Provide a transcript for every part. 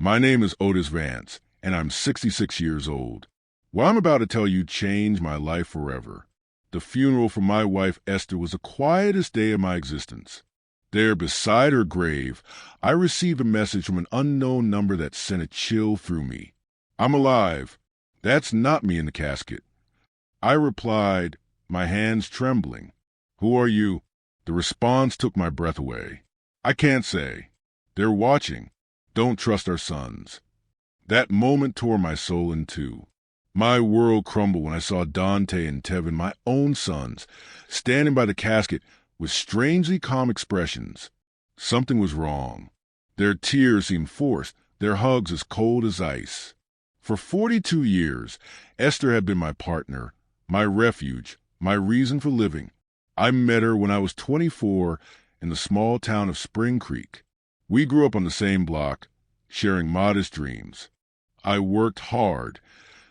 My name is Otis Vance, and I'm 66 years old. What I'm about to tell you changed my life forever. The funeral for my wife Esther was the quietest day of my existence. There, beside her grave, I received a message from an unknown number that sent a chill through me. "I'm alive. That's not me in the casket." I replied, my hands trembling. "Who are you?" The response took my breath away. "I can't say. They're watching. Don't trust our sons." That moment tore my soul in two. My world crumbled when I saw Dante and Tevin, my own sons, standing by the casket with strangely calm expressions. Something was wrong. Their tears seemed forced, their hugs as cold as ice. For 42 years, Esther had been my partner, my refuge, my reason for living. I met her when I was 24 in the small town of Spring Creek. We grew up on the same block, sharing modest dreams. I worked hard,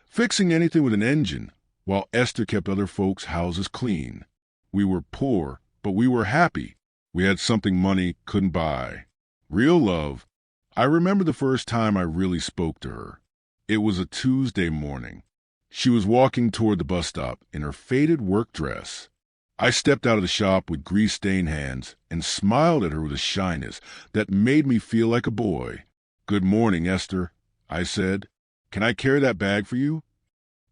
fixing anything with an engine, while Esther kept other folks' houses clean. We were poor, but we were happy. We had something money couldn't buy. Real love. I remember the first time I really spoke to her. It was a Tuesday morning. She was walking toward the bus stop in her faded work dress. I stepped out of the shop with grease-stained hands and smiled at her with a shyness that made me feel like a boy. "Good morning, Esther," I said. "Can I carry that bag for you?"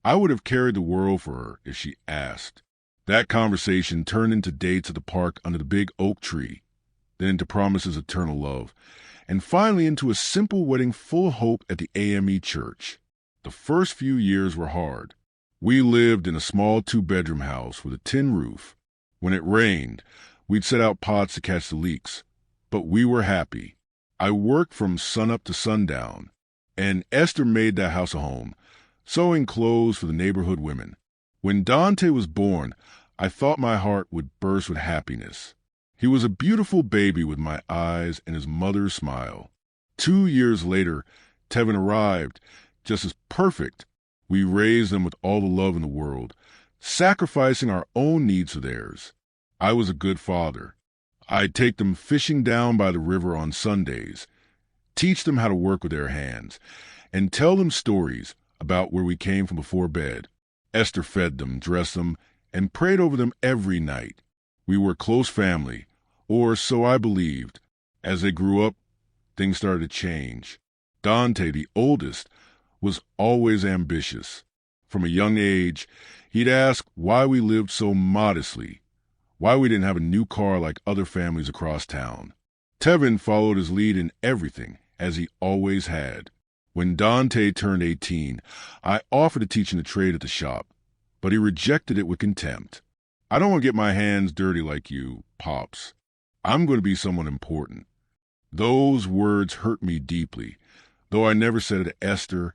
I would have carried the world for her if she asked. That conversation turned into dates at the park under the big oak tree, then into promises of eternal love, and finally into a simple wedding full of hope at the AME church. The first few years were hard. We lived in a small 2-bedroom house with a tin roof. When it rained, we'd set out pots to catch the leaks, but we were happy. I worked from sunup to sundown, and Esther made that house a home, sewing clothes for the neighborhood women. When Dante was born, I thought my heart would burst with happiness. He was a beautiful baby with my eyes and his mother's smile. 2 years later, Tevin arrived, just as perfect. We raised them with all the love in the world, sacrificing our own needs for theirs. I was a good father. I'd take them fishing down by the river on Sundays, teach them how to work with their hands, and tell them stories about where we came from before bed. Esther fed them, dressed them, and prayed over them every night. We were close family, or so I believed. As they grew up, things started to change. Dante, the oldest, was always ambitious. From a young age, he'd ask why we lived so modestly, why we didn't have a new car like other families across town. Tevin followed his lead in everything, as he always had. When Dante turned 18, I offered to teach him the trade at the shop, but he rejected it with contempt. "I don't want to get my hands dirty like you, Pops. I'm going to be someone important." Those words hurt me deeply. Though I never said it to Esther,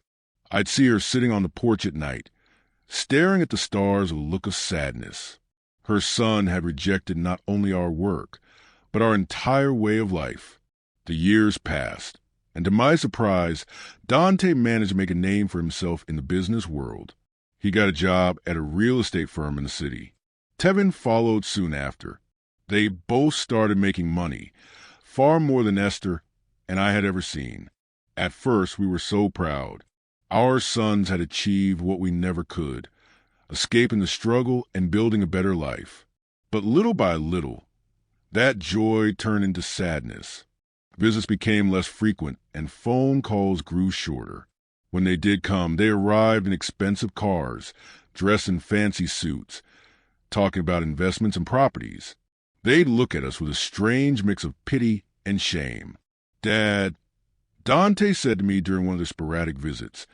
I'd see her sitting on the porch at night, staring at the stars with a look of sadness. Her son had rejected not only our work, but our entire way of life. The years passed, and to my surprise, Dante managed to make a name for himself in the business world. He got a job at a real estate firm in the city. Tevin followed soon after. They both started making money, far more than Esther and I had ever seen. At first, we were so proud. Our sons had achieved what we never could, escaping the struggle and building a better life. But little by little, that joy turned into sadness. Visits became less frequent, and phone calls grew shorter. When they did come, they arrived in expensive cars, dressed in fancy suits, talking about investments and properties. They'd look at us with a strange mix of pity and shame. "Dad," Dante said to me during one of the sporadic visits,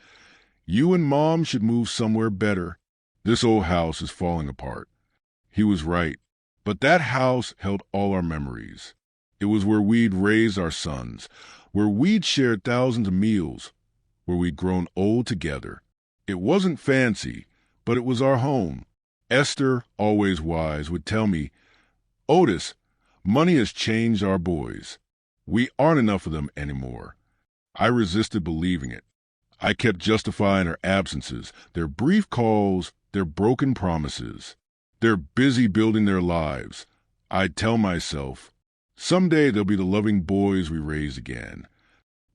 "you and Mom should move somewhere better. This old house is falling apart." He was right, but that house held all our memories. It was where we'd raised our sons, where we'd shared thousands of meals, where we'd grown old together. It wasn't fancy, but it was our home. Esther, always wise, would tell me, "Otis, money has changed our boys. We aren't enough of them anymore." I resisted believing it. I kept justifying their absences, their brief calls, their broken promises. They're busy building their lives. I'd tell myself, someday they'll be the loving boys we raised again.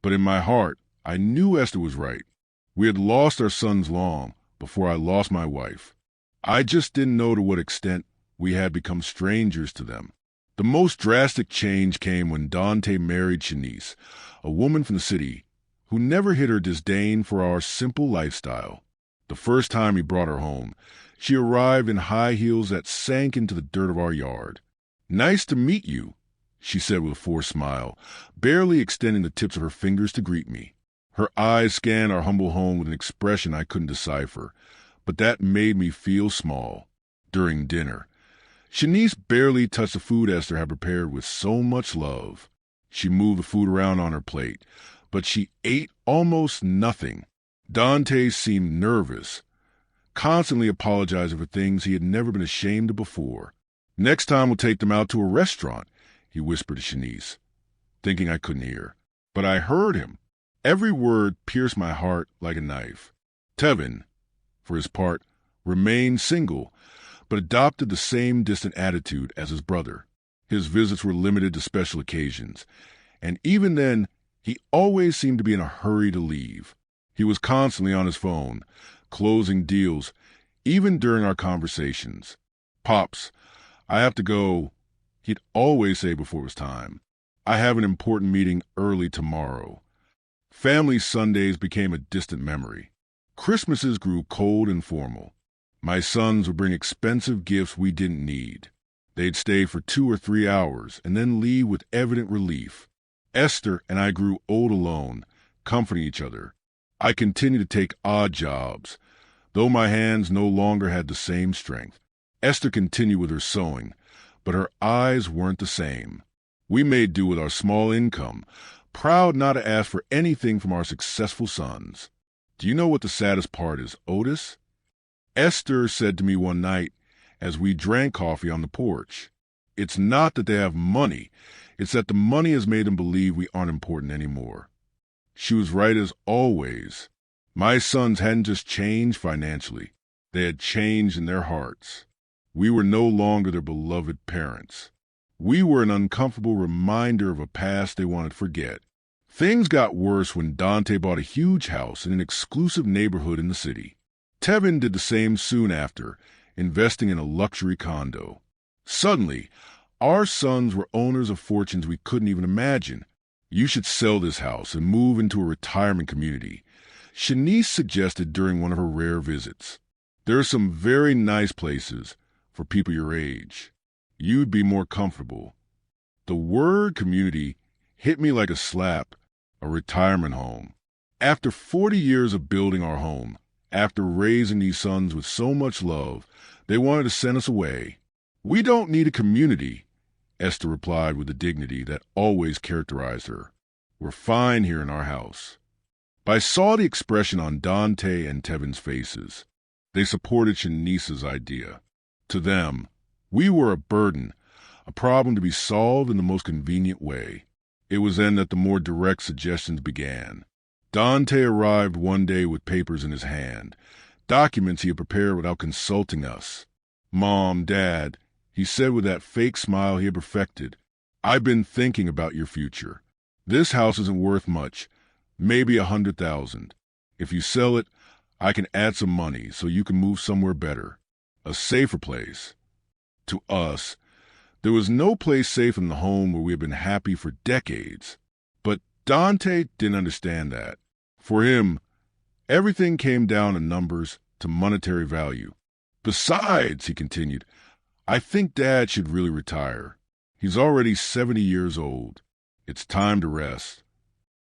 But in my heart, I knew Esther was right. We had lost our sons long before I lost my wife. I just didn't know to what extent we had become strangers to them. The most drastic change came when Dante married Shanice, a woman from the city who never hid her disdain for our simple lifestyle. The first time he brought her home, she arrived in high heels that sank into the dirt of our yard. "Nice to meet you," she said with a forced smile, barely extending the tips of her fingers to greet me. Her eyes scanned our humble home with an expression I couldn't decipher, but that made me feel small. During dinner, Shanice barely touched the food Esther had prepared with so much love. She moved the food around on her plate, but she ate almost nothing. Dante seemed nervous, constantly apologizing for things he had never been ashamed of before. "Next time we'll take them out to a restaurant," he whispered to Shanice, thinking I couldn't hear. But I heard him. Every word pierced my heart like a knife. Tevin, for his part, remained single, but adopted the same distant attitude as his brother. His visits were limited to special occasions, and even then, he always seemed to be in a hurry to leave. He was constantly on his phone, closing deals, even during our conversations. "Pops, I have to go," he'd always say before it was time. "I have an important meeting early tomorrow." Family Sundays became a distant memory. Christmases grew cold and formal. My sons would bring expensive gifts we didn't need. They'd stay for 2 or 3 hours and then leave with evident relief. Esther and I grew old alone, comforting each other. I continued to take odd jobs, though my hands no longer had the same strength. Esther continued with her sewing, but her eyes weren't the same. We made do with our small income, proud not to ask for anything from our successful sons. "Do you know what the saddest part is, Otis?" Esther said to me one night as we drank coffee on the porch. "It's not that they have money, it's that the money has made them believe we aren't important anymore." She was right as always. My sons hadn't just changed financially, they had changed in their hearts. We were no longer their beloved parents. We were an uncomfortable reminder of a past they wanted to forget. Things got worse when Dante bought a huge house in an exclusive neighborhood in the city. Tevin did the same soon after, investing in a luxury condo. Suddenly, our sons were owners of fortunes we couldn't even imagine. "You should sell this house and move into a retirement community," Shanice suggested during one of her rare visits. "There are some very nice places for people your age. You'd be more comfortable." The word community hit me like a slap. A retirement home. After 40 years of building our home, after raising these sons with so much love, they wanted to send us away. "We don't need a community," Esther replied with the dignity that always characterized her. "We're fine here in our house." But I saw the expression on Dante and Tevin's faces. They supported Shanice's idea. To them, we were a burden, a problem to be solved in the most convenient way. It was then that the more direct suggestions began. Dante arrived one day with papers in his hand, documents he had prepared without consulting us. "Mom, Dad," he said with that fake smile he had perfected, "I've been thinking about your future. This house isn't worth much, maybe $100,000. If you sell it, I can add some money so you can move somewhere better, a safer place." To us, there was no place safe in the home where we had been happy for decades. But Dante didn't understand that. For him, everything came down to numbers, to monetary value. "Besides," he continued, "I think Dad should really retire. He's already 70 years old. It's time to rest."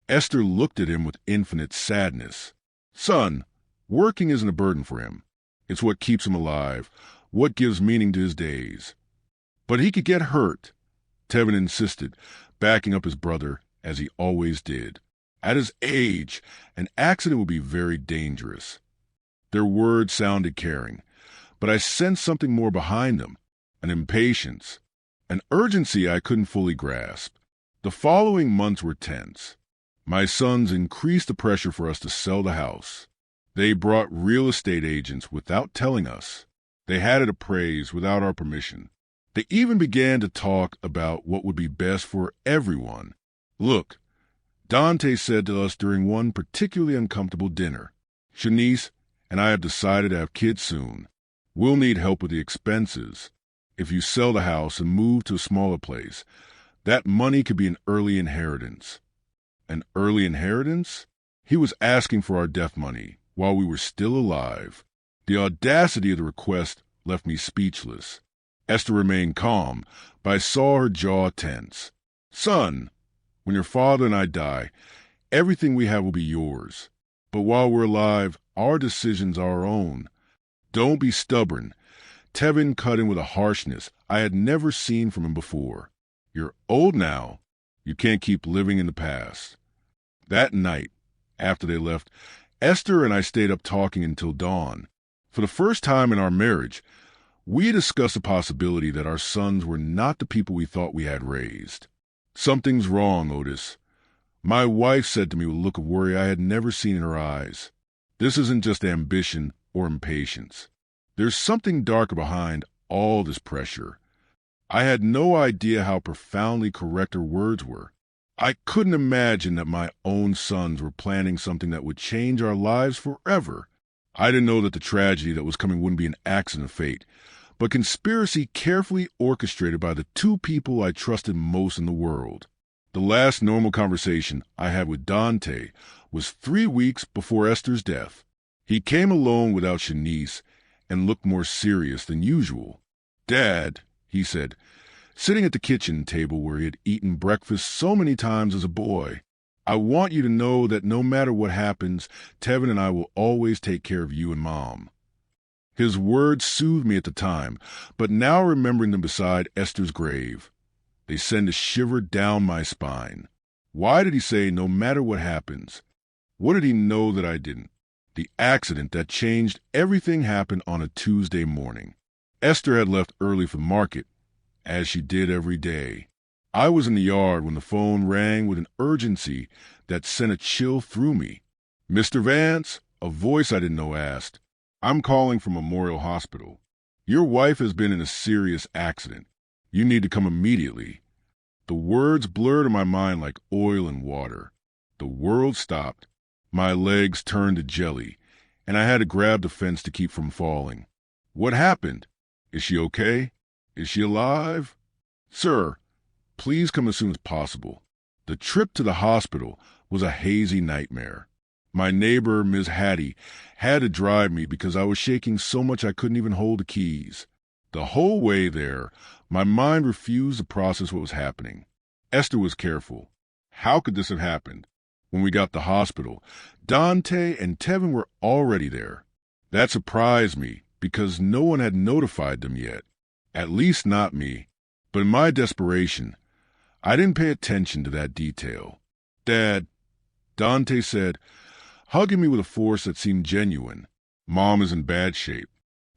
Esther looked at him with infinite sadness. "Son, working isn't a burden for him. It's what keeps him alive, what gives meaning to his days." "But he could get hurt," Tevin insisted, backing up his brother, as he always did. "At his age, an accident would be very dangerous." Their words sounded caring, but I sensed something more behind them, an impatience, an urgency I couldn't fully grasp. The following months were tense. My sons increased the pressure for us to sell the house. They brought real estate agents without telling us. They had it appraised without our permission. They even began to talk about what would be best for everyone. "Look, Dante said to us during one particularly uncomfortable dinner, "Shanice and I have decided to have kids soon. We'll need help with the expenses. If you sell the house and move to a smaller place, that money could be an early inheritance." An early inheritance? He was asking for our death money while we were still alive. The audacity of the request left me speechless. Esther remained calm, but I saw her jaw tense. "Son, when your father and I die, everything we have will be yours. But while we're alive, our decisions are our own. Don't be stubborn." Tevin cut in with a harshness I had never seen from him before. "You're old now. You can't keep living in the past." That night, after they left, Esther and I stayed up talking until dawn. For the first time in our marriage, we discussed the possibility that our sons were not the people we thought we had raised. "Something's wrong, Otis," my wife said to me with a look of worry I had never seen in her eyes. "This isn't just ambition or impatience. There's something darker behind all this pressure." I had no idea how profoundly correct her words were. I couldn't imagine that my own sons were planning something that would change our lives forever. I didn't know that the tragedy that was coming wouldn't be an accident of fate, but conspiracy carefully orchestrated by the two people I trusted most in the world. The last normal conversation I had with Dante was 3 weeks before Esther's death. He came alone without Shanice and looked more serious than usual. "Dad," he said, sitting at the kitchen table where he had eaten breakfast so many times as a boy, "I want you to know that no matter what happens, Tevin and I will always take care of you and Mom." His words soothed me at the time, but now remembering them beside Esther's grave, they send a shiver down my spine. Why did he say, "no matter what happens"? What did he know that I didn't? The accident that changed everything happened on a Tuesday morning. Esther had left early for market, as she did every day. I was in the yard when the phone rang with an urgency that sent a chill through me. "Mr. Vance," a voice I didn't know asked, "I'm calling from Memorial Hospital. Your wife has been in a serious accident. You need to come immediately." The words blurred in my mind like oil and water. The world stopped. My legs turned to jelly, and I had to grab the fence to keep from falling. "What happened? Is she okay? Is she alive?" "Sir, please come as soon as possible." The trip to the hospital was a hazy nightmare. My neighbor, Ms. Hattie, had to drive me because I was shaking so much I couldn't even hold the keys. The whole way there, my mind refused to process what was happening. Esther was careful. How could this have happened? When we got to the hospital, Dante and Tevin were already there. That surprised me because no one had notified them yet. At least not me. But in my desperation, I didn't pay attention to that detail. "Dad," Dante said, hugging me with a force that seemed genuine, "Mom is in bad shape.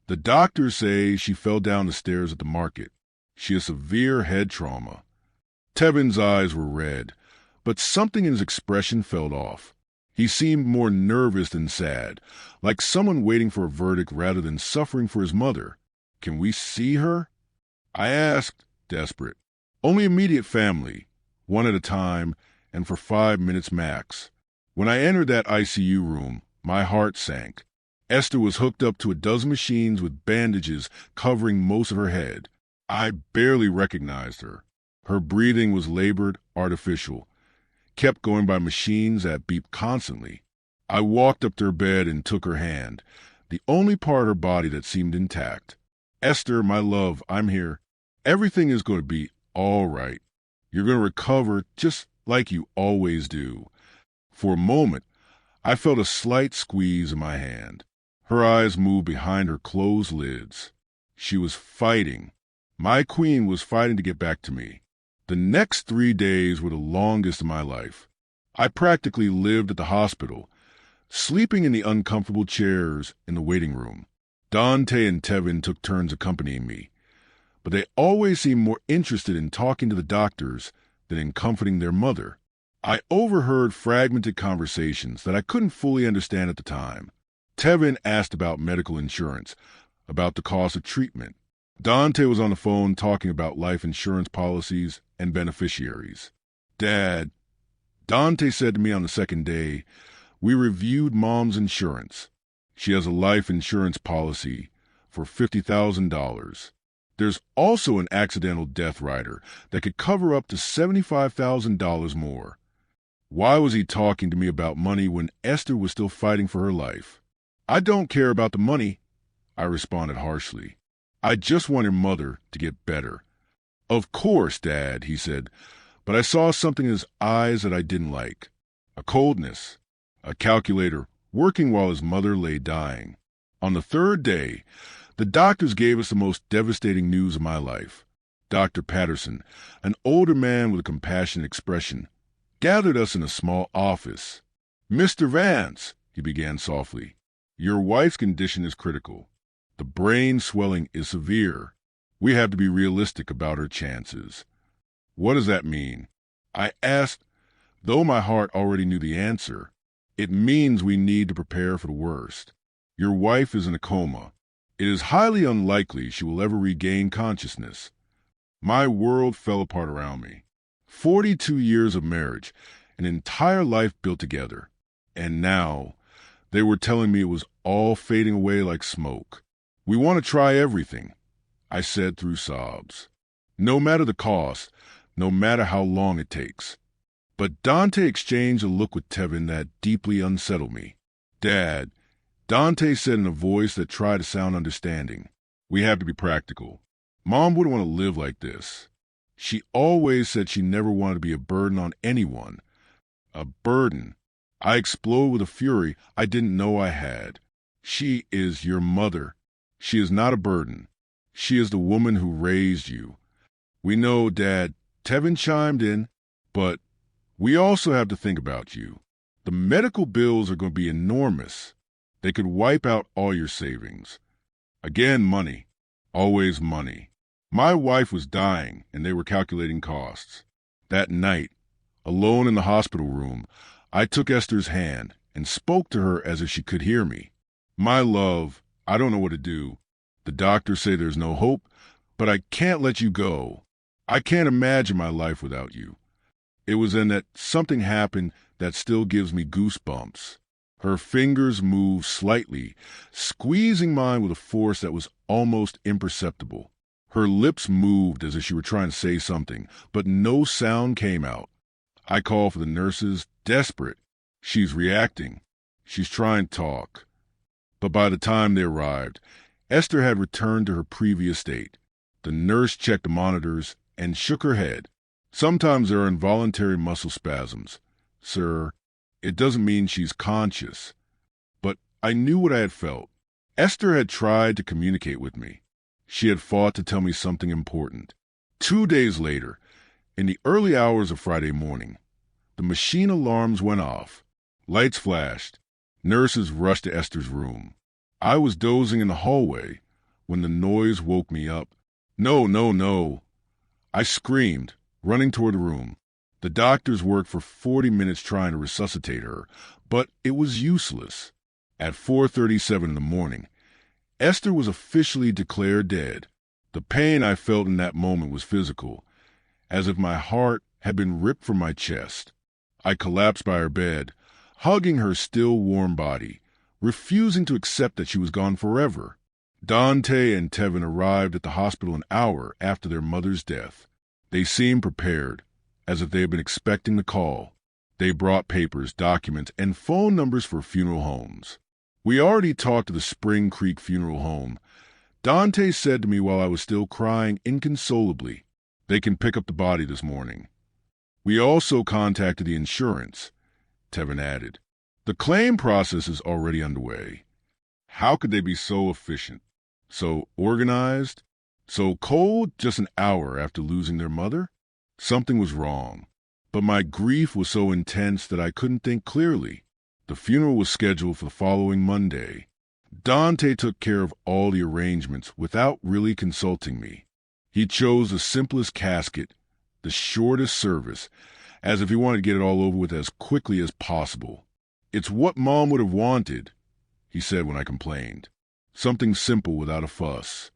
The doctors say she fell down the stairs at the market. She has severe head trauma." Tevin's eyes were red, but something in his expression felt off. He seemed more nervous than sad, like someone waiting for a verdict rather than suffering for his mother. "Can we see her?" I asked, desperate. "Only immediate family, one at a time, and for 5 minutes max." When I entered that ICU room, my heart sank. Esther was hooked up to a dozen machines with bandages covering most of her head. I barely recognized her. Her breathing was labored, artificial, kept going by machines that beeped constantly. I walked up to her bed and took her hand, the only part of her body that seemed intact. "Esther, my love, I'm here. Everything is going to be all right. You're going to recover just like you always do." For a moment, I felt a slight squeeze in my hand. Her eyes moved behind her closed lids. She was fighting. My queen was fighting to get back to me. The next 3 days were the longest of my life. I practically lived at the hospital, sleeping in the uncomfortable chairs in the waiting room. Dante and Tevin took turns accompanying me, but they always seemed more interested in talking to the doctors than in comforting their mother. I overheard fragmented conversations that I couldn't fully understand at the time. Tevin asked about medical insurance, about the cost of treatment. Dante was on the phone talking about life insurance policies and beneficiaries. Dad, Dante said to me on the second day, "We reviewed Mom's insurance. She has a life insurance policy for $50,000. There's also an accidental death rider that could cover up to $75,000 more." Why was he talking to me about money when Esther was still fighting for her life? "I don't care about the money," I responded harshly. "I just want your mother to get better." "Of course, Dad," he said, but I saw something in his eyes that I didn't like. A coldness, a calculator working while his mother lay dying. On the third day, the doctors gave us the most devastating news of my life. Dr. Patterson, an older man with a compassionate expression, gathered us in a small office. "Mr. Vance," he began softly, "your wife's condition is critical. The brain swelling is severe. We have to be realistic about her chances." "What does that mean?" I asked, though my heart already knew the answer. "It means we need to prepare for the worst. Your wife is in a coma. It is highly unlikely she will ever regain consciousness." My world fell apart around me. 42 years of marriage, an entire life built together. And now they were telling me it was all fading away like smoke. "We want to try everything," I said through sobs. "No matter the cost, no matter how long it takes." But Dante exchanged a look with Tevin that deeply unsettled me. "Dad," Dante said in a voice that tried to sound understanding, "we have to be practical. Mom wouldn't want to live like this. She always said she never wanted to be a burden on anyone." A burden. I exploded with a fury I didn't know I had. "She is your mother. She is not a burden. She is the woman who raised you." "We know, Dad," Tevin chimed in, "but we also have to think about you. The medical bills are going to be enormous. They could wipe out all your savings." Again, money. Always money. My wife was dying, and they were calculating costs. That night, alone in the hospital room, I took Esther's hand and spoke to her as if she could hear me. "My love, I don't know what to do. The doctors say there's no hope, but I can't let you go. I can't imagine my life without you." It was then that something happened that still gives me goosebumps. Her fingers moved slightly, squeezing mine with a force that was almost imperceptible. Her lips moved as if she were trying to say something, but no sound came out. I called for the nurses, desperate. "She's reacting. She's trying to talk." But by the time they arrived, Esther had returned to her previous state. The nurse checked the monitors and shook her head. "Sometimes there are involuntary muscle spasms, sir. It doesn't mean she's conscious." But I knew what I had felt. Esther had tried to communicate with me. She had fought to tell me something important. 2 days later, in the early hours of Friday morning, the machine alarms went off. Lights flashed. Nurses rushed to Esther's room. I was dozing in the hallway when the noise woke me up. "No, no, no." I screamed, running toward the room. The doctors worked for 40 minutes trying to resuscitate her, but it was useless. At 4:37 in the morning, Esther was officially declared dead. The pain I felt in that moment was physical, as if my heart had been ripped from my chest. I collapsed by her bed, hugging her still warm body, refusing to accept that she was gone forever. Dante and Tevin arrived at the hospital an hour after their mother's death. They seemed prepared, as if they had been expecting the call. They brought papers, documents, and phone numbers for funeral homes. We already talked to the Spring Creek Funeral Home. Dante said to me while I was still crying inconsolably, "They can pick up the body this morning." "We also contacted the insurance," Tevin added. "The claim process is already underway." How could they be so efficient, so organized, so cold just an hour after losing their mother? Something was wrong, but my grief was so intense that I couldn't think clearly. The funeral was scheduled for the following Monday. Dante took care of all the arrangements without really consulting me. He chose the simplest casket, the shortest service, as if he wanted to get it all over with as quickly as possible. "It's what Mom would have wanted," he said when I complained. "Something simple without a fuss."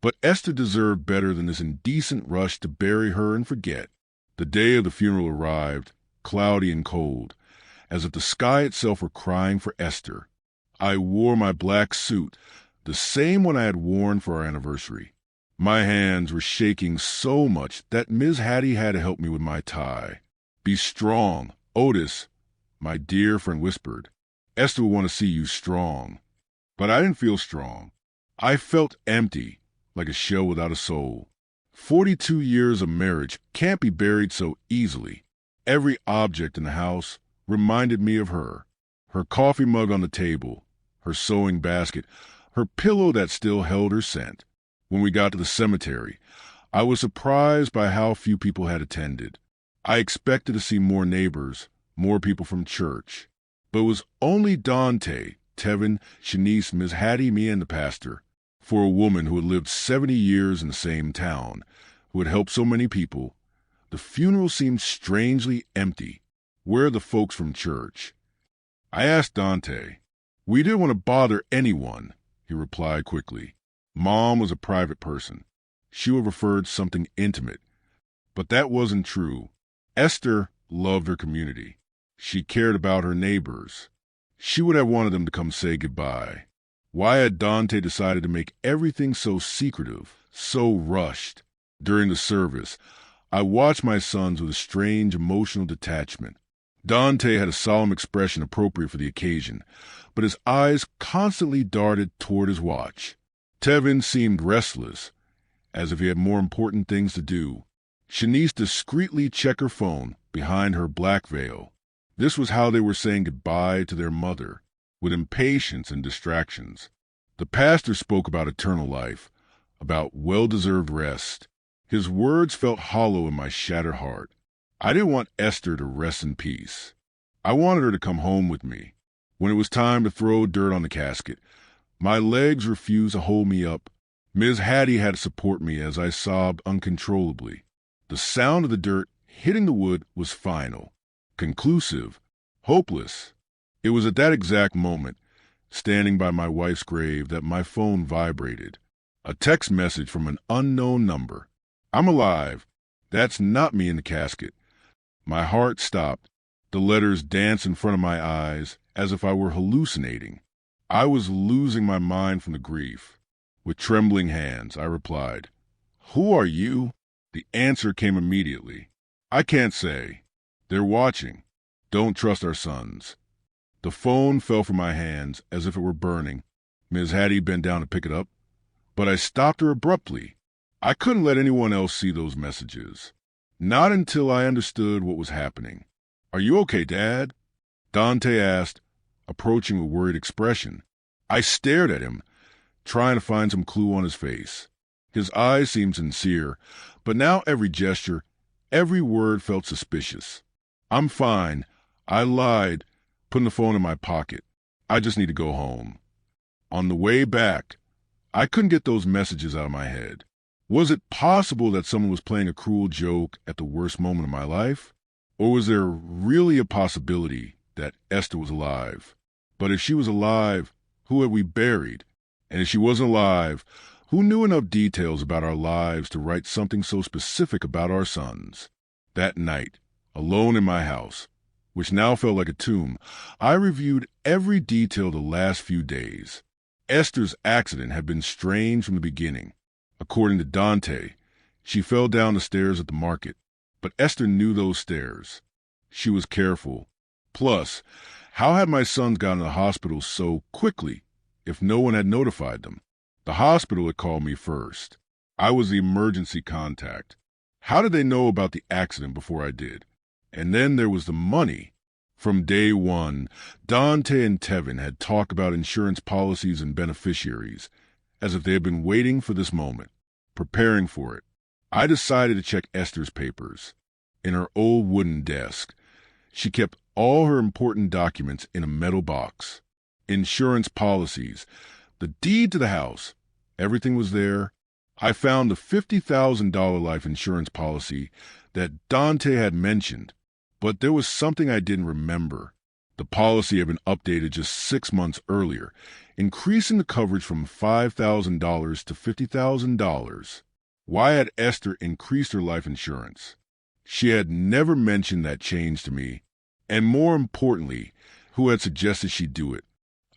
But Esther deserved better than this indecent rush to bury her and forget. The day of the funeral arrived, cloudy and cold, as if the sky itself were crying for Esther. I wore my black suit, the same one I had worn for our anniversary. My hands were shaking so much that Ms. Hattie had to help me with my tie. "Be strong, Otis," my dear friend whispered. "Esther will want to see you strong." But I didn't feel strong. I felt empty, like a shell without a soul. 42 years of marriage can't be buried so easily. Every object in the house reminded me of her. Her coffee mug on the table, her sewing basket, her pillow that still held her scent. When we got to the cemetery, I was surprised by how few people had attended. I expected to see more neighbors, more people from church. But it was only Dante, Tevin, Shanice, Ms. Hattie, me, and the pastor. For a woman who had lived 70 years in the same town, who had helped so many people, the funeral seemed strangely empty. Where are the folks from church? I asked Dante. "We didn't want to bother anyone," he replied quickly. Mom was a private person. She would have preferred something intimate. But that wasn't true. Esther loved her community. She cared about her neighbors. She would have wanted them to come say goodbye. Why had Dante decided to make everything so secretive, so rushed? During the service, I watched my sons with a strange emotional detachment. Dante had a solemn expression appropriate for the occasion, but his eyes constantly darted toward his watch. Tevin seemed restless, as if he had more important things to do. Shanice discreetly checked her phone behind her black veil. This was how they were saying goodbye to their mother, with impatience and distractions. The pastor spoke about eternal life, about well-deserved rest. His words felt hollow in my shattered heart. I didn't want Esther to rest in peace. I wanted her to come home with me. When it was time to throw dirt on the casket, my legs refused to hold me up. Ms. Hattie had to support me as I sobbed uncontrollably. The sound of the dirt hitting the wood was final, conclusive, hopeless. It was at that exact moment, standing by my wife's grave, that my phone vibrated. A text message from an unknown number. "I'm alive. That's not me in the casket." My heart stopped. The letters danced in front of my eyes as if I were hallucinating. I was losing my mind from the grief. With trembling hands, I replied, "Who are you?" The answer came immediately. "I can't say. They're watching. Don't trust our sons." The phone fell from my hands as if it were burning. Ms. Hattie bent down to pick it up, but I stopped her abruptly. I couldn't let anyone else see those messages. Not until I understood what was happening. "Are you okay, Dad?" Dante asked, approaching with worried expression. I stared at him, trying to find some clue on his face. His eyes seemed sincere, but now every gesture, every word felt suspicious. "I'm fine. I lied," putting the phone in my pocket. "I just need to go home." On the way back, I couldn't get those messages out of my head. Was it possible that someone was playing a cruel joke at the worst moment of my life? Or was there really a possibility that Esther was alive? But if she was alive, who had we buried? And if she wasn't alive, who knew enough details about our lives to write something so specific about our sons? That night, alone in my house, which now felt like a tomb, I reviewed every detail of the last few days. Esther's accident had been strange from the beginning. According to Dante, she fell down the stairs at the market, but Esther knew those stairs. She was careful. Plus, how had my sons gotten to the hospital so quickly if no one had notified them? The hospital had called me first. I was the emergency contact. How did they know about the accident before I did? And then there was the money. From day one, Dante and Tevin had talked about insurance policies and beneficiaries, as if they had been waiting for this moment, preparing for it. I decided to check Esther's papers. In her old wooden desk, she kept all her important documents in a metal box. Insurance policies, the deed to the house, everything was there. I found the $50,000 life insurance policy that Dante had mentioned, but there was something I didn't remember. The policy had been updated just 6 months earlier, increasing the coverage from $5,000 to $50,000. Why had Esther increased her life insurance? She had never mentioned that change to me, and more importantly, who had suggested she do it.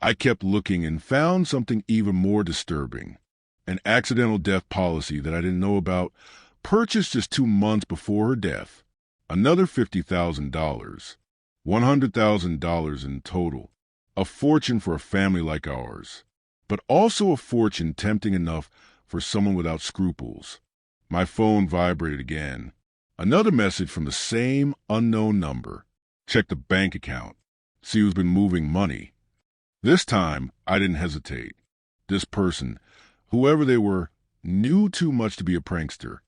I kept looking and found something even more disturbing. An accidental death policy that I didn't know about, purchased just 2 months before her death. Another $50,000. $100,000 in total. A fortune for a family like ours. But also a fortune tempting enough for someone without scruples. My phone vibrated again. Another message from the same unknown number. Check the bank account. See who's been moving money. This time, I didn't hesitate. This person, whoever they were, knew too much to be a prankster.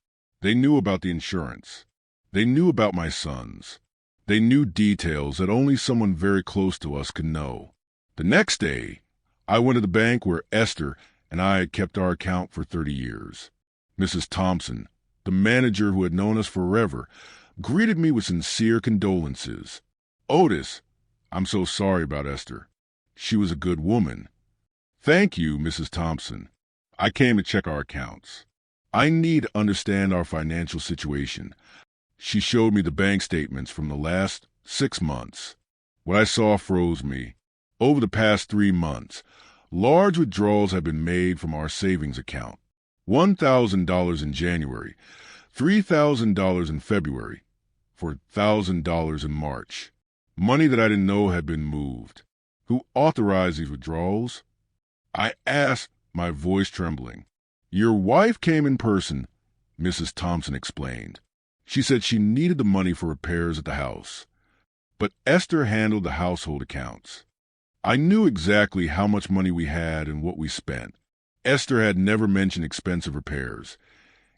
They knew about the insurance. They knew about my sons. They knew details that only someone very close to us could know. The next day, I went to the bank where Esther and I had kept our account for 30 years. Mrs. Thompson, the manager who had known us forever, greeted me with sincere condolences. "Otis, I'm so sorry about Esther. She was a good woman." "Thank you, Mrs. Thompson. I came to check our accounts. I need to understand our financial situation." She showed me the bank statements from the last 6 months. What I saw froze me. Over the past 3 months, large withdrawals have been made from our savings account. $1,000 in January, $3,000 in February, $4,000 in March. Money that I didn't know had been moved. Who authorized these withdrawals? I asked, my voice trembling. "Your wife came in person," Mrs. Thompson explained. She said she needed the money for repairs at the house. But Esther handled the household accounts. I knew exactly how much money we had and what we spent. Esther had never mentioned expensive repairs,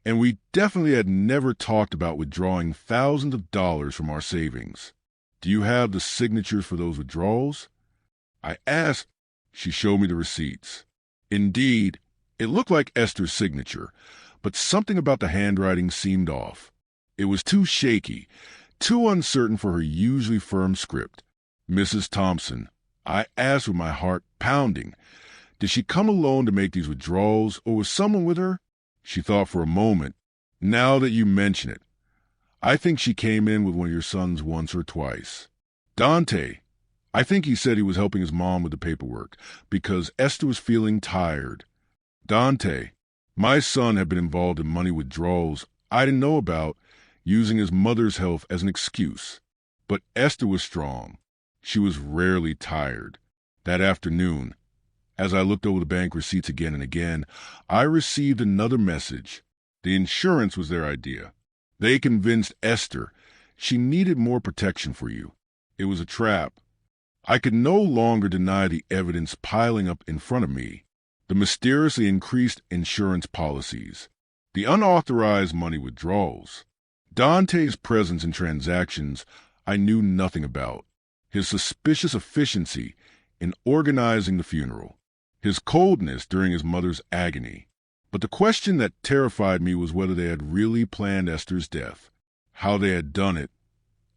and we definitely had never talked about withdrawing thousands of dollars from our savings. "Do you have the signatures for those withdrawals?" I asked. She showed me the receipts. Indeed, it looked like Esther's signature, but something about the handwriting seemed off. It was too shaky, too uncertain for her usually firm script. "Mrs. Thompson," I asked with my heart pounding, "did she come alone to make these withdrawals, or was someone with her?" She thought for a moment. "Now that you mention it, I think she came in with one of your sons once or twice. Dante, I think he said he was helping his mom with the paperwork because Esther was feeling tired. Dante, my son, had been involved in money withdrawals I didn't know about, using his mother's health as an excuse. But Esther was strong. She was rarely tired. That afternoon, as I looked over the bank receipts again and again, I received another message. The insurance was their idea. They convinced Esther she needed more protection for you. It was a trap. I could no longer deny the evidence piling up in front of me. The mysteriously increased insurance policies. The unauthorized money withdrawals. Dante's presence in transactions I knew nothing about. His suspicious efficiency in organizing the funeral. His coldness during his mother's agony. But the question that terrified me was whether they had really planned Esther's death, how they had done it,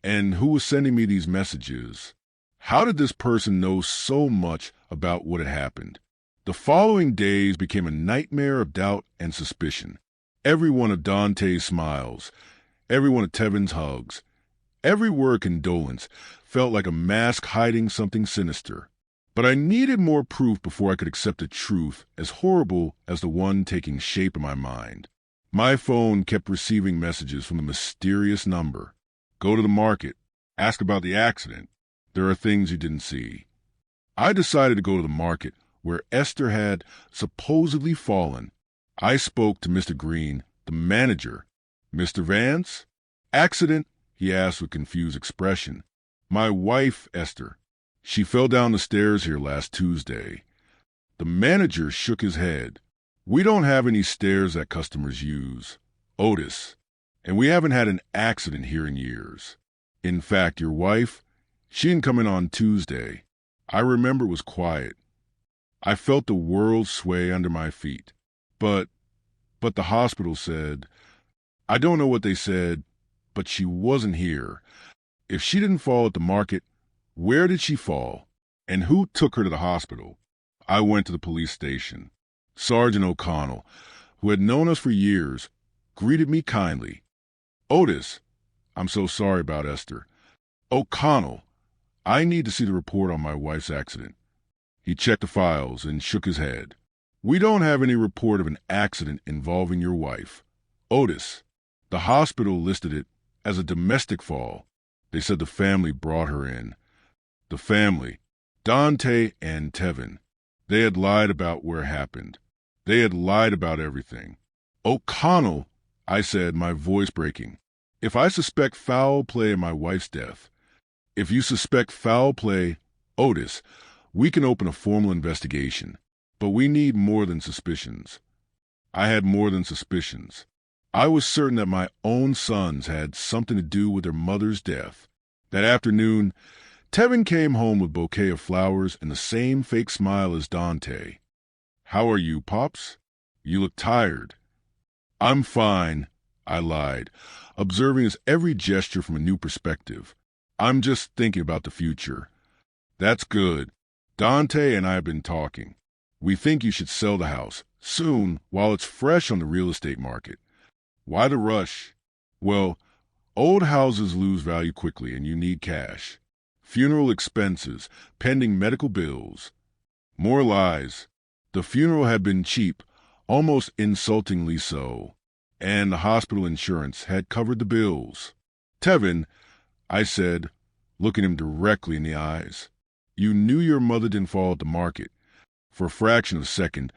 and who was sending me these messages. How did this person know so much about what had happened? The following days became a nightmare of doubt and suspicion. Every one of Dante's smiles, every one of Tevin's hugs, every word condolence felt like a mask hiding something sinister. But I needed more proof before I could accept a truth as horrible as the one taking shape in my mind. My phone kept receiving messages from the mysterious number. Go to the market. Ask about the accident. There are things you didn't see. I decided to go to the market where Esther had supposedly fallen. I spoke to Mr. Green, the manager. "Mr. Vance?" "Accident?" he asked with confused expression. "My wife, Esther. She fell down the stairs here last Tuesday." The manager shook his head. "We don't have any stairs that customers use, Otis, and we haven't had an accident here in years. In fact, your wife, she didn't come in on Tuesday. I remember it was quiet. I felt the world sway under my feet. But the hospital said, I don't know what they said, but she wasn't here. If she didn't fall at the market, where did she fall? And who took her to the hospital?" I went to the police station. Sergeant O'Connell, who had known us for years, greeted me kindly. "Otis, I'm so sorry about Esther. O'Connell, I need to see the report on my wife's accident. He checked the files and shook his head. We don't have any report of an accident involving your wife. Otis, the hospital listed it as a domestic fall. They said the family brought her in. The family, Dante and Tevin, they had lied about where it happened. They had lied about everything. O'Connell, I said, my voice breaking, if I suspect foul play in my wife's death, if you suspect foul play, Otis, we can open a formal investigation. But we need more than suspicions. I had more than suspicions. I was certain that my own sons had something to do with their mother's death. That afternoon, Tevin came home with a bouquet of flowers and the same fake smile as Dante. How are you, Pops? You look tired. I'm fine, I lied, observing his every gesture from a new perspective. I'm just thinking about the future. That's good. Dante and I have been talking. We think you should sell the house, soon, while it's fresh on the real estate market. Why the rush? Well, old houses lose value quickly and you need cash. Funeral expenses, pending medical bills. More lies. The funeral had been cheap, almost insultingly so, and the hospital insurance had covered the bills. Tevin, I said, looking him directly in the eyes, you knew your mother didn't fall at the market. For a fraction of a second,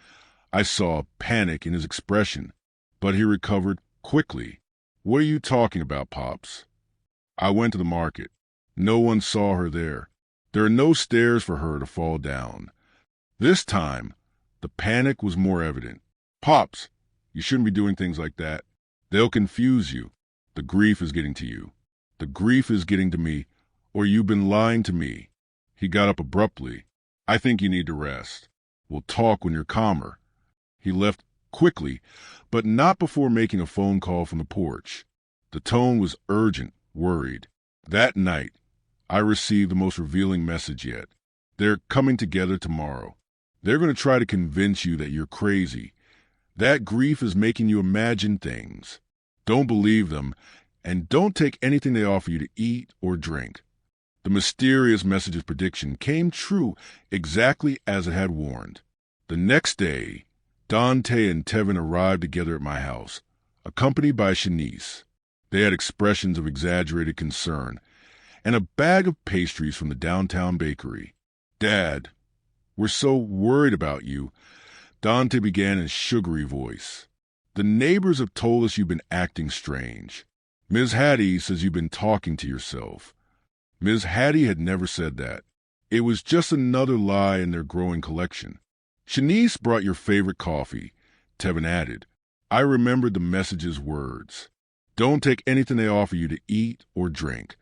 I saw panic in his expression, but he recovered quickly. What are you talking about, Pops? I went to the market. No one saw her there. There are no stairs for her to fall down. This time, the panic was more evident. Pops, you shouldn't be doing things like that. They'll confuse you. The grief is getting to you. The grief is getting to me, or you've been lying to me. He got up abruptly. I think you need to rest. We'll talk when you're calmer. He left quickly, but not before making a phone call from the porch. The tone was urgent, worried. That night, I received the most revealing message yet. They're coming together tomorrow. They're going to try to convince you that you're crazy. That grief is making you imagine things. Don't believe them, and don't take anything they offer you to eat or drink. The mysterious message's prediction came true exactly as it had warned. The next day, Dante and Tevin arrived together at my house, accompanied by Shanice. They had expressions of exaggerated concern and a bag of pastries from the downtown bakery. Dad, we're so worried about you, Dante began in a sugary voice. The neighbors have told us you've been acting strange. Ms. Hattie says you've been talking to yourself. Ms. Hattie had never said that. It was just another lie in their growing collection. Shanice brought your favorite coffee, Tevin added. I remembered the message's words. Don't take anything they offer you to eat or drink.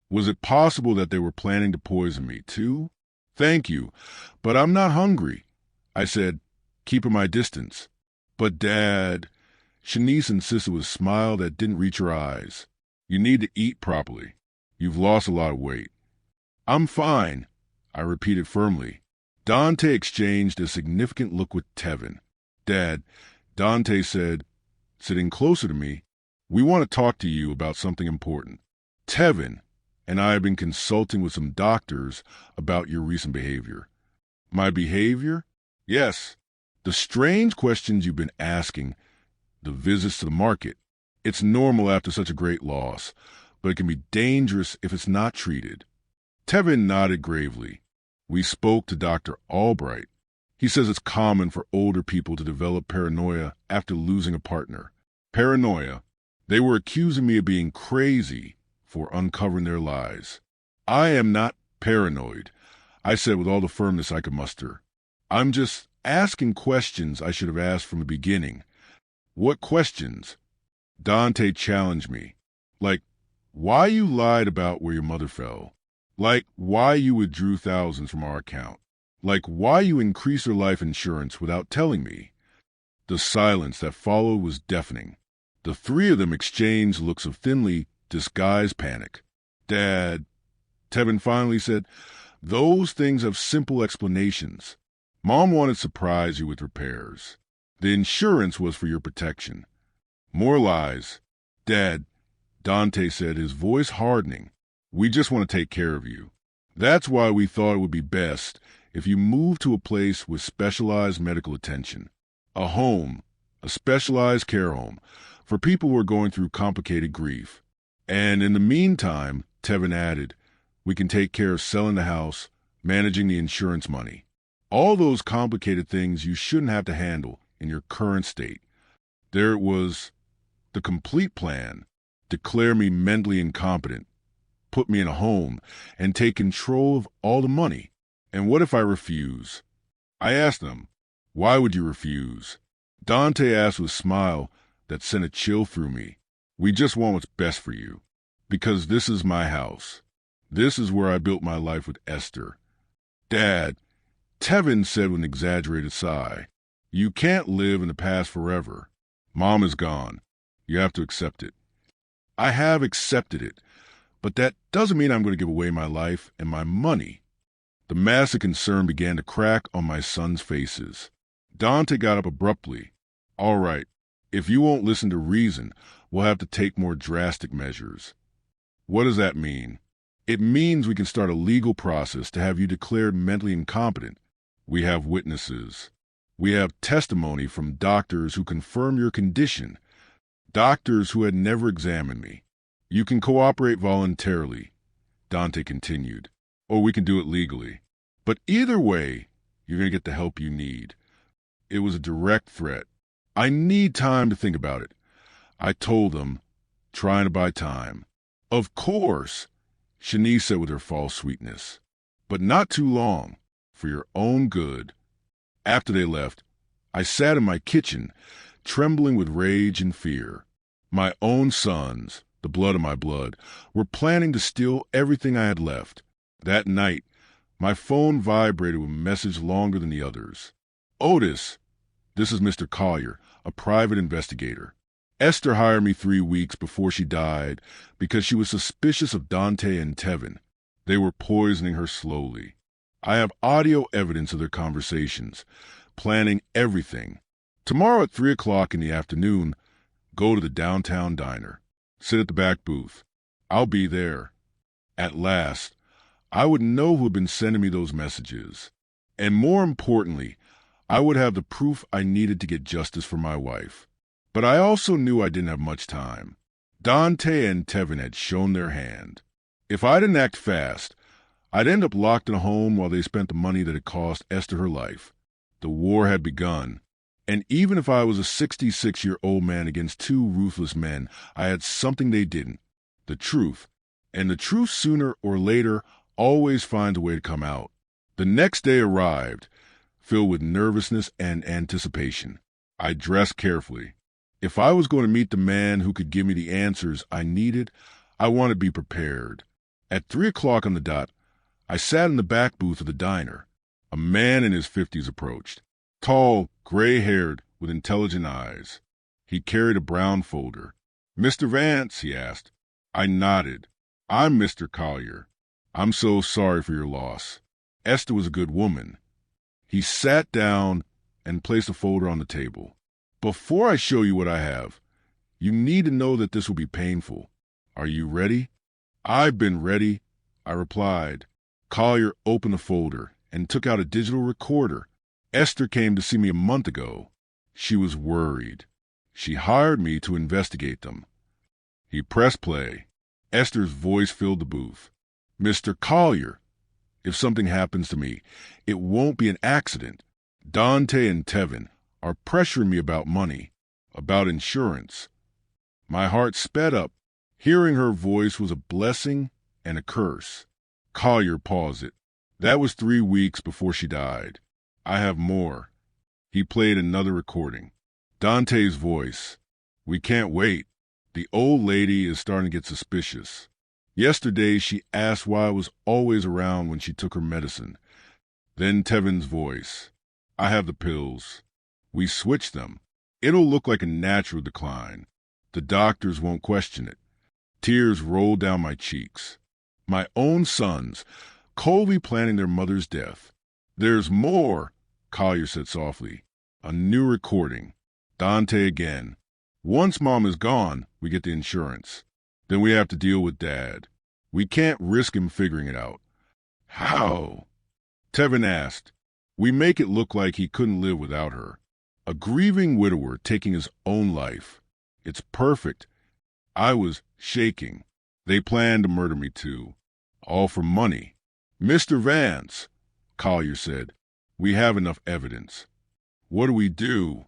Was it possible that they were planning to poison me, too? Thank you, but I'm not hungry. I said, keeping my distance. But, Dad, Shanice insisted with a smile that didn't reach her eyes. You need to eat properly. You've lost a lot of weight. I'm fine, I repeated firmly. Dante exchanged a significant look with Tevin. Dad, Dante said, sitting closer to me, we want to talk to you about something important. Tevin and I have been consulting with some doctors about your recent behavior. My behavior? Yes. The strange questions you've been asking, the visits to the market. It's normal after such a great loss, but it can be dangerous if it's not treated. Tevin nodded gravely. We spoke to Dr. Albright. He says it's common for older people to develop paranoia after losing a partner. Paranoia. They were accusing me of being crazy for uncovering their lies. I am not paranoid, I said with all the firmness I could muster. I'm just asking questions I should have asked from the beginning. What questions? Dante challenged me. Like, why you lied about where your mother fell. Like, why you withdrew thousands from our account. Like, why you increased her life insurance without telling me. The silence that followed was deafening. The three of them exchanged looks of thinly disguised panic. Dad, Tevin finally said, those things have simple explanations. Mom wanted to surprise you with repairs. The insurance was for your protection. More lies. Dad, Dante said, his voice hardening. "We just want to take care of you. That's why we thought it would be best if you moved to a place with specialized medical attention. A home, a specialized care home, for people who are going through complicated grief. And in the meantime," Tevin added, "we can take care of selling the house, managing the insurance money. All those complicated things you shouldn't have to handle in your current state." There it was, the complete plan: declare me mentally incompetent, put me in a home, and take control of all the money. And what if I refuse? I asked them, "Why would you refuse?" Dante asked with a smile that sent a chill through me. "We just want what's best for you. Because this is my house. This is where I built my life with Esther." "Dad," Tevin said with an exaggerated sigh, "you can't live in the past forever. Mom is gone. You have to accept it." I have accepted it, but that doesn't mean I'm going to give away my life and my money. The mask of concern began to crack on my sons' faces. Dante got up abruptly. "All right, if you won't listen to reason, we'll have to take more drastic measures." "What does that mean?" "It means we can start a legal process to have you declared mentally incompetent. We have witnesses. We have testimony from doctors who confirm your condition, doctors who had never examined me. You can cooperate voluntarily," Dante continued, "or we can do it legally. But either way, you're going to get the help you need." It was a direct threat. "I need time to think about it," I told them, trying to buy time. "Of course," Shanice said with her false sweetness, "but not too long, for your own good." After they left, I sat in my kitchen, trembling with rage and fear. My own sons, the blood of my blood, were planning to steal everything I had left. That night, my phone vibrated with a message longer than the others. "Otis, this is Mr. Collier, a private investigator. Esther hired me 3 weeks before she died because she was suspicious of Dante and Tevin. They were poisoning her slowly. I have audio evidence of their conversations, planning everything. Tomorrow at 3 o'clock in the afternoon, go to the downtown diner. Sit at the back booth. I'll be there." At last, I would know who had been sending me those messages. And more importantly, I would have the proof I needed to get justice for my wife. But I also knew I didn't have much time. Dante and Tevin had shown their hand. If I didn't act fast, I'd end up locked in a home while they spent the money that had cost Esther her life. The war had begun, and even if I was a 66-year-old man against 2 ruthless men, I had something they didn't: the truth. And the truth, sooner or later, always finds a way to come out. The next day arrived, filled with nervousness and anticipation. I dressed carefully. If I was going to meet the man who could give me the answers I needed, I wanted to be prepared. At 3 o'clock on the dot, I sat in the back booth of the diner. A man in his 50s approached, tall, gray-haired, with intelligent eyes. He carried a brown folder. "Mr. Vance?" he asked. I nodded. "I'm Mr. Collier. I'm so sorry for your loss. Esther was a good woman." He sat down and placed a folder on the table. "Before I show you what I have, you need to know that this will be painful. Are you ready?" "I've been ready," I replied. Collier opened the folder and took out a digital recorder. "Esther came to see me a month ago. She was worried. She hired me to investigate them." He pressed play. Esther's voice filled the booth. "Mr. Collier, if something happens to me, it won't be an accident. Dante and Tevin are pressuring me about money, about insurance." My heart sped up. Hearing her voice was a blessing and a curse. Collier paused it. "That was 3 weeks before she died. I have more." He played another recording. Dante's voice. "We can't wait. The old lady is starting to get suspicious. Yesterday she asked why I was always around when she took her medicine." Then Tevin's voice. "I have the pills. We switched them. It'll look like a natural decline. The doctors won't question it." Tears rolled down my cheeks. My own sons, coldly planning their mother's death. "There's more," Collier said softly. A new recording. Dante again. "Once Mom is gone, we get the insurance. Then we have to deal with Dad. We can't risk him figuring it out. How? Tevin asked. We make it look like he couldn't live without her. A grieving widower taking his own life. It's perfect. I was shaking. They planned to murder me too. All for money. Mr. Vance, Collier said, we have enough evidence. What do we do?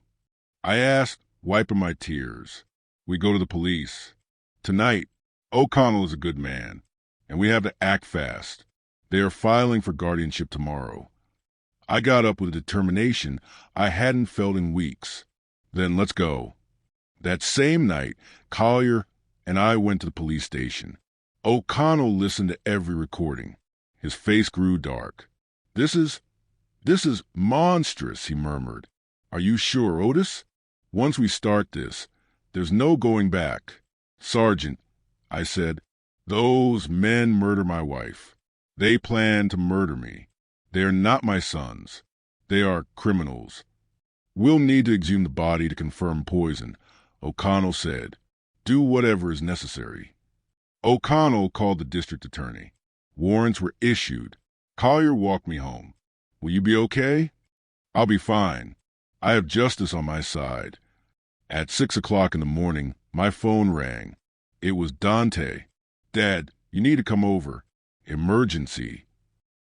I asked, wiping my tears. We go to the police. Tonight, O'Connell is a good man, and we have to act fast. They are filing for guardianship tomorrow. I got up with a determination I hadn't felt in weeks. Then let's go. That same night, Collier and I went to the police station. O'Connell listened to every recording. His face grew dark. This is monstrous, he murmured. Are you sure, Otis? Once we start this, there's no going back. Sergeant, I said, those men murder my wife. They plan to murder me. They are not my sons. They are criminals. We'll need to exhume the body to confirm poison, O'Connell said. Do whatever is necessary. O'Connell called the district attorney. Warrants were issued. Collier walked me home. Will you be okay? I'll be fine. I have justice on my side. At 6 o'clock in the morning, my phone rang. It was Dante. Dad, you need to come over. Emergency.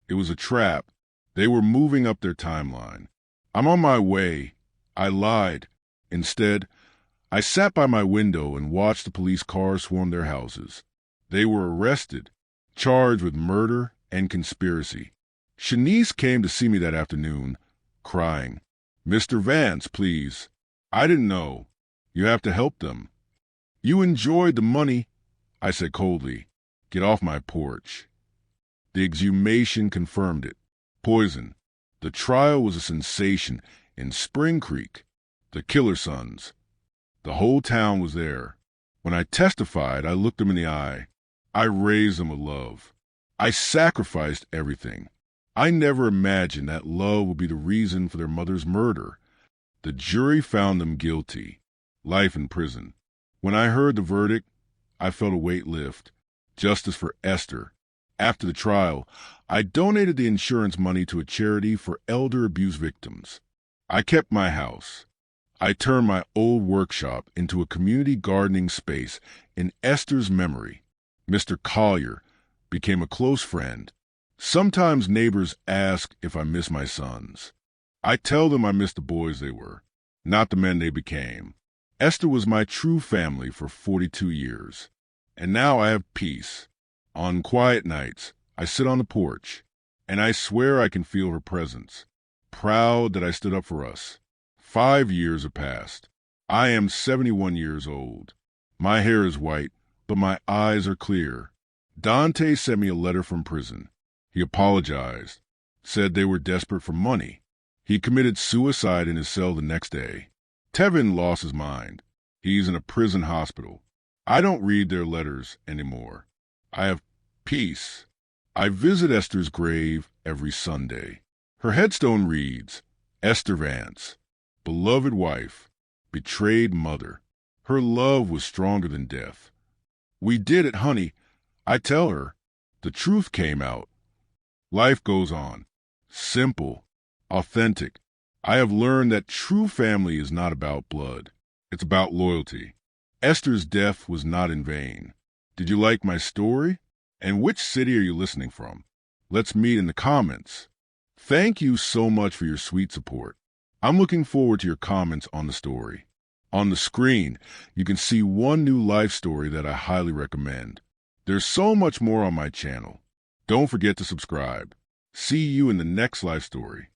It was a trap. They were moving up their timeline. I'm on my way. I lied. Instead, I sat by my window and watched the police cars swarm their houses. They were arrested, charged with murder and conspiracy. Shanice came to see me that afternoon, crying. Mr. Vance, please. I didn't know. You have to help them. You enjoyed the money, I said coldly. Get off my porch. The exhumation confirmed it. Poison. The trial was a sensation in Spring Creek. The killer sons. The whole town was there. When I testified, I looked them in the eye. I raised them with love. I sacrificed everything. I never imagined that love would be the reason for their mother's murder. The jury found them guilty. Life in prison. When I heard the verdict, I felt a weight lift. Justice for Esther. After the trial, I donated the insurance money to a charity for elder abuse victims. I kept my house. I turned my old workshop into a community gardening space in Esther's memory. Mr. Collier became a close friend. Sometimes neighbors ask if I miss my sons. I tell them I miss the boys they were, not the men they became. Esther was my true family for 42 years. And now I have peace. On quiet nights, I sit on the porch, and I swear I can feel her presence, proud that I stood up for us. 5 years have passed. I am 71 years old. My hair is white, but my eyes are clear. Dante sent me a letter from prison. He apologized, said they were desperate for money. He committed suicide in his cell the next day. Tevin lost his mind. He's in a prison hospital. I don't read their letters anymore. I have peace. I visit Esther's grave every Sunday. Her headstone reads, Esther Vance, beloved wife, betrayed mother. Her love was stronger than death. We did it, honey. I tell her. The truth came out. Life goes on. Simple, authentic. I have learned that true family is not about blood. It's about loyalty. Esther's death was not in vain. Did you like my story? And which city are you listening from? Let's meet in the comments. Thank you so much for your sweet support. I'm looking forward to your comments on the story. On the screen, you can see one new life story that I highly recommend. There's so much more on my channel. Don't forget to subscribe. See you in the next life story.